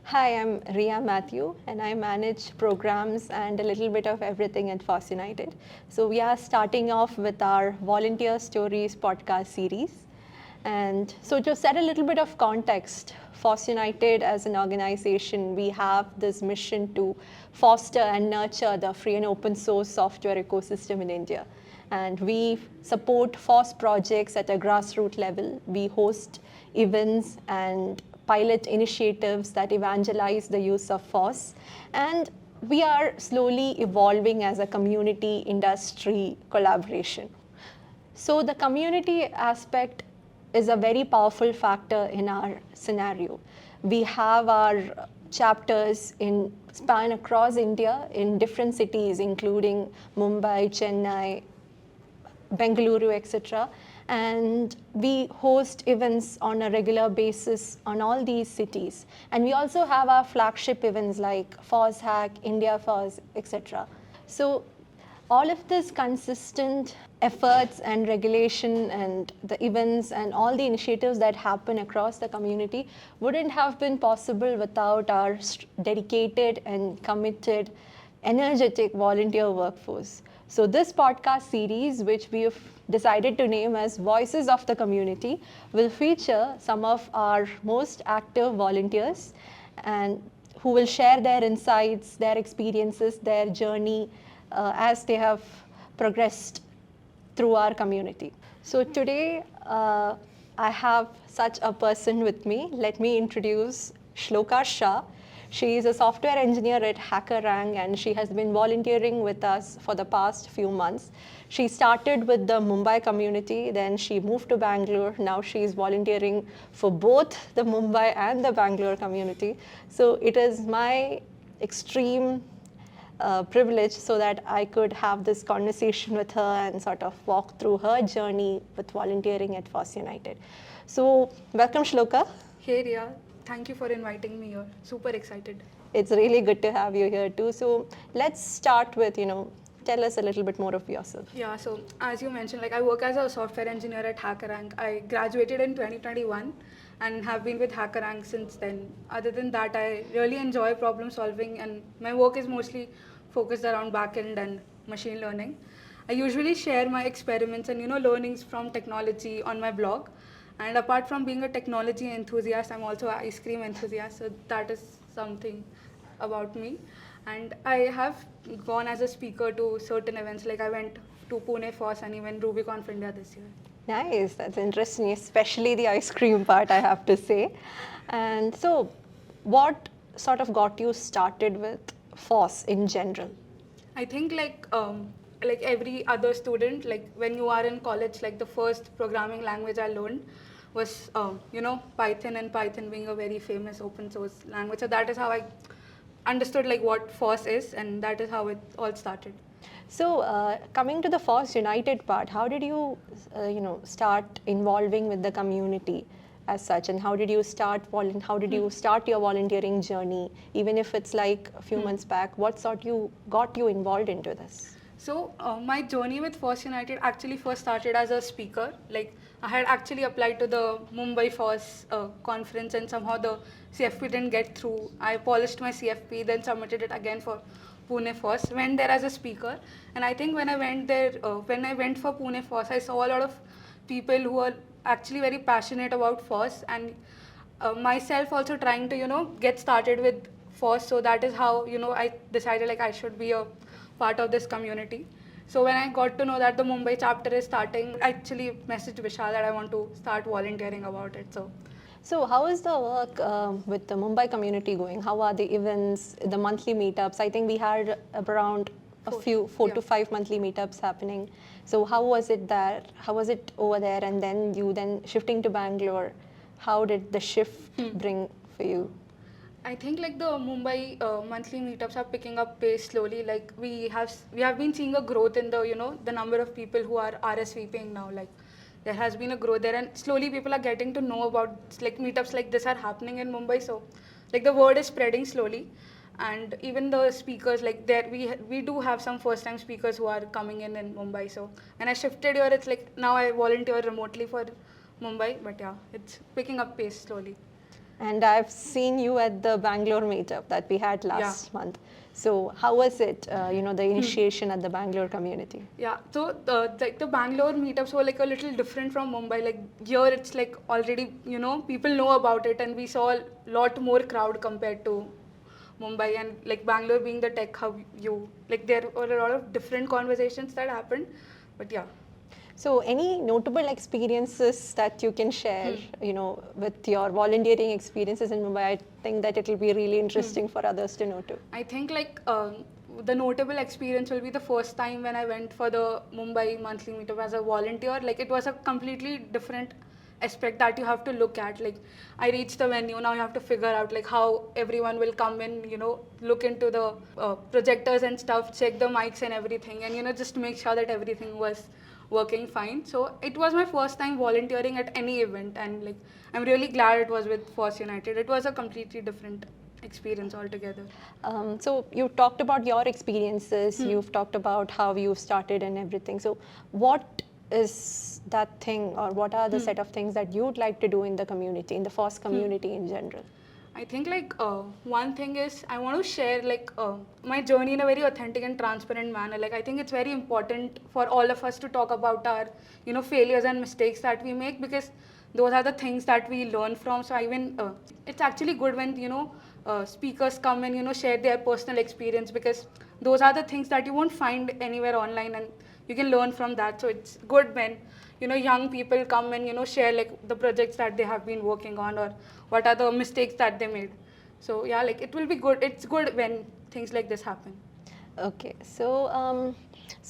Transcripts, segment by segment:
Hi, I'm Ria Matthew, and I manage programs and a little bit of everything at FOSS United. So we are starting off with our Volunteer Stories podcast series. And so to set a little bit of context, FOSS United as an organization, we have this mission to foster and nurture the free and open source software ecosystem in India. And we support FOSS projects at a grassroots level. We host events and pilot initiatives that evangelize the use of FOSS. And we are slowly evolving as a community industry collaboration. So the community aspect is a very powerful factor in our scenario. We have our chapters in span across India in different cities, including Mumbai, Chennai, Bengaluru, etc. And we host events on a regular basis on all these cities. And we also have our flagship events like FOSS Hack, India FOSS, etc. So all of this consistent efforts and regulation and the events and all the initiatives that happen across the community wouldn't have been possible without our dedicated and committed, energetic volunteer workforce. So this podcast series, which we have decided to name as Voices of the Community, will feature some of our most active volunteers and who will share their insights, their experiences, their journey as they have progressed through our community. So today, I have such a person with me. Let me introduce Shloka Shah. She is a software engineer at HackerRank, and she has been volunteering with us for the past few months. She started with the Mumbai community, then she moved to Bangalore. Now she is volunteering for both the Mumbai and the Bangalore community. So it is my extreme privilege so that I could have this conversation with her and sort of walk through her journey with volunteering at FOSS United. So welcome, Shloka. Hey Ria, thank you for inviting me here. Super excited. It's really good to have you here too. So let's start with, tell us a little bit more of yourself. Yeah, so as you mentioned, I work as a software engineer at HackerRank. I graduated in 2021 and have been with HackerRank since then. Other than that, I really enjoy problem solving, and my work is mostly focused around backend and machine learning. I usually share my experiments and learnings from technology on my blog. And apart from being a technology enthusiast, I'm also an ice cream enthusiast. So that is something about me. And I have gone as a speaker to certain events. Like I went to Pune FOSS and even RubyConf India this year. Nice, that's interesting, especially the ice cream part, I have to say. And so, what sort of got you started with FOSS in general? I think like every other student, like when you are in college, like the first programming language I learned was Python, and Python being a very famous open source language. So that is how I understood like what FOSS is, and that is how it all started. So coming to the FOSS United part, how did you, start involving with the community as such, and how did you start your volunteering journey? Even if it's like a few months back, what got you involved into this? So my journey with FOSS United actually first started as a speaker. Like I had actually applied to the Mumbai FOSS conference, and somehow the CFP didn't get through. I polished my CFP, then submitted it again for Pune FOSS, went there as a speaker. And I think when I went there, when I went for Pune FOSS, I saw a lot of people who are actually very passionate about FOSS, and myself also trying to, get started with FOSS. So that is how, I decided like I should be a part of this community. So when I got to know that the Mumbai chapter is starting, I actually messaged Vishal that I want to start volunteering about it. So how is the work with the Mumbai community going? How are the events, the monthly meetups? I think we had around four to five monthly meetups happening. So how was it there? How was it over there? And then shifting to Bangalore, how did the shift bring for you? I think like the Mumbai monthly meetups are picking up pace slowly. Like we have been seeing a growth in the the number of people who are RSVPing now. Like there has been a growth there, and slowly people are getting to know about like meetups like this are happening in Mumbai. So like the word is spreading slowly, and even the speakers like there we do have some first time speakers who are coming in Mumbai. So when I shifted here, it's like now I volunteer remotely for Mumbai, but yeah, it's picking up pace slowly. And I've seen you at the Bangalore meetup that we had last month. So how was it, the initiation at the Bangalore community? Yeah, so the Bangalore meetups were like a little different from Mumbai. Like here, it's like already people know about it, and we saw a lot more crowd compared to Mumbai. And like Bangalore being the tech hub, there were a lot of different conversations that happened. But yeah. So any notable experiences that you can share, with your volunteering experiences in Mumbai? I think that it will be really interesting for others to know too. I think like the notable experience will be the first time when I went for the Mumbai monthly meetup as a volunteer. Like it was a completely different aspect that you have to look at. Like I reached the venue, now you have to figure out like how everyone will come in, look into the projectors and stuff, check the mics and everything, and just make sure that everything was working fine. So it was my first time volunteering at any event, and like I'm really glad it was with Force United. It was a completely different experience altogether. So you talked about your experiences, you've talked about how you started and everything. So what is that thing, or what are the set of things that you'd like to do in the community, in the FOSS community in general? I think like one thing is I want to share like my journey in a very authentic and transparent manner. Like I think it's very important for all of us to talk about our failures and mistakes that we make, because those are the things that we learn from. So it's actually good when speakers come and share their personal experience, because those are the things that you won't find anywhere online, and you can learn from that. So it's good when young people come and share like the projects that they have been working on, or what are the mistakes that they made. So yeah, like it will be good. It's good when things like this happen. Okay, so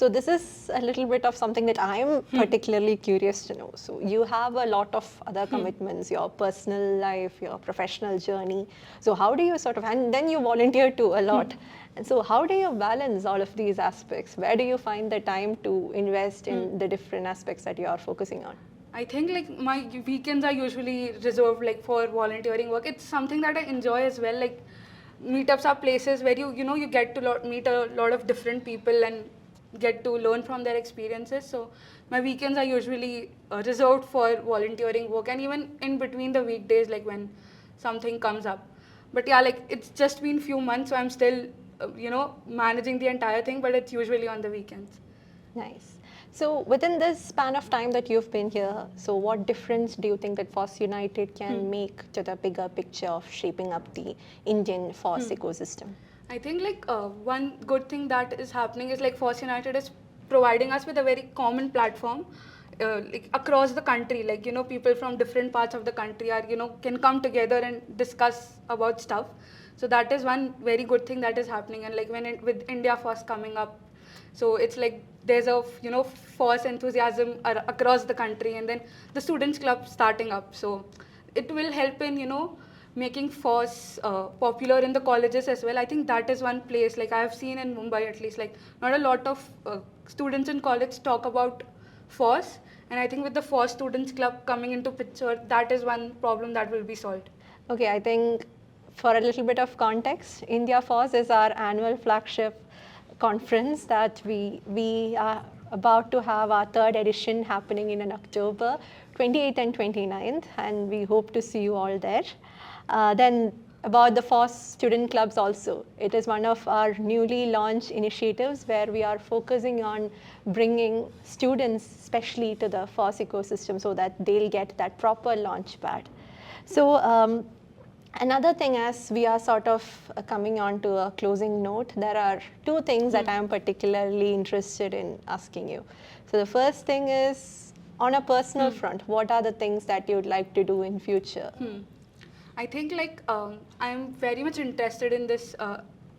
this is a little bit of something that I'm particularly curious to know. So you have a lot of other commitments, your personal life, your professional journey. So how do you and then you volunteer too a lot. And so how do you balance all of these aspects? Where do you find the time to invest in the different aspects that you are focusing on? I think like my weekends are usually reserved like for volunteering work. It's something that I enjoy as well. Like meetups are places where you get to meet a lot of different people and get to learn from their experiences. So my weekends are usually reserved for volunteering work, and even in between the weekdays, like when something comes up. But yeah, like it's just been few months, so I'm still managing the entire thing, but it's usually on the weekends. Nice. So within this span of time that you've been here, so what difference do you think that FOSS United can make to the bigger picture of shaping up the Indian FOSS ecosystem? I think like one good thing that is happening is like Force United is providing us with a very common platform like across the country. Like people from different parts of the country are can come together and discuss about stuff. So that is one very good thing that is happening. And like with India Force coming up, so it's like there's a force enthusiasm across the country, and then the students club starting up. So it will help in making FOSS popular in the colleges as well. I think that is one place, like I have seen in Mumbai at least, like not a lot of students in college talk about FOSS, and I think with the FOSS Students Club coming into picture, that is one problem that will be solved. Okay, I think for a little bit of context, India FOSS is our annual flagship conference that we are about to have our third edition happening in October 28th and 29th, and we hope to see you all there. Then about the FOSS student clubs also. It is one of our newly launched initiatives where we are focusing on bringing students especially to the FOSS ecosystem so that they'll get that proper launch pad. So another thing, as we are coming on to a closing note, there are two things that I am particularly interested in asking you. So the first thing is, on a personal front, what are the things that you'd like to do in future? I think like I'm very much interested in this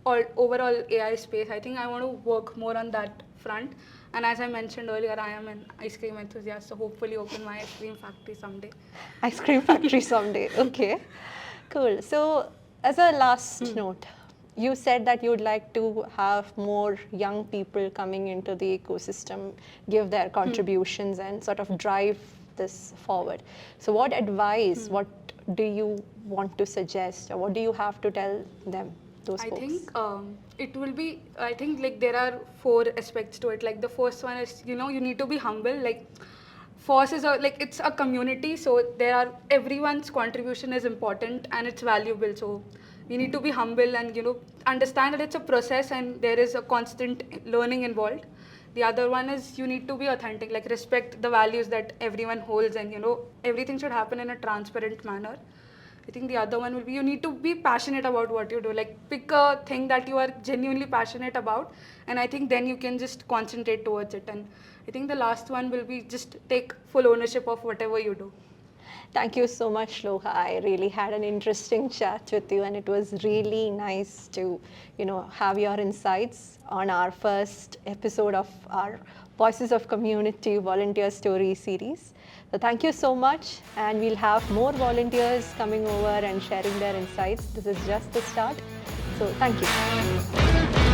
overall AI space. I think I want to work more on that front. And as I mentioned earlier, I am an ice cream enthusiast, so hopefully open my ice cream factory someday. Ice cream factory someday, okay. Cool. So As a last note, you said that you'd like to have more young people coming into the ecosystem, give their contributions and sort of drive this forward. So what advice, what do you want to suggest, or what do you have to tell them, those I folks? think it will be, I think like there are 4 aspects to it. Like the first one is, you know, you need to be humble. Like FOSS is like it's a community, so there are, everyone's contribution is important and it's valuable. So we need to be humble and, you know, understand that it's a process and there is a constant learning involved. The other one is you need to be authentic, like respect the values that everyone holds, and, you know, everything should happen in a transparent manner. I think the other one will be you need to be passionate about what you do. Like pick a thing that you are genuinely passionate about, and I think then you can just concentrate towards it. And I think the last one will be just take full ownership of whatever you do. Thank you so much, Shloka. I really had an interesting chat with you, and it was really nice to, you know, have your insights on our first episode of our Voices of Community Volunteer Story series. So thank you so much, and we'll have more volunteers coming over and sharing their insights. This is just the start. So thank you.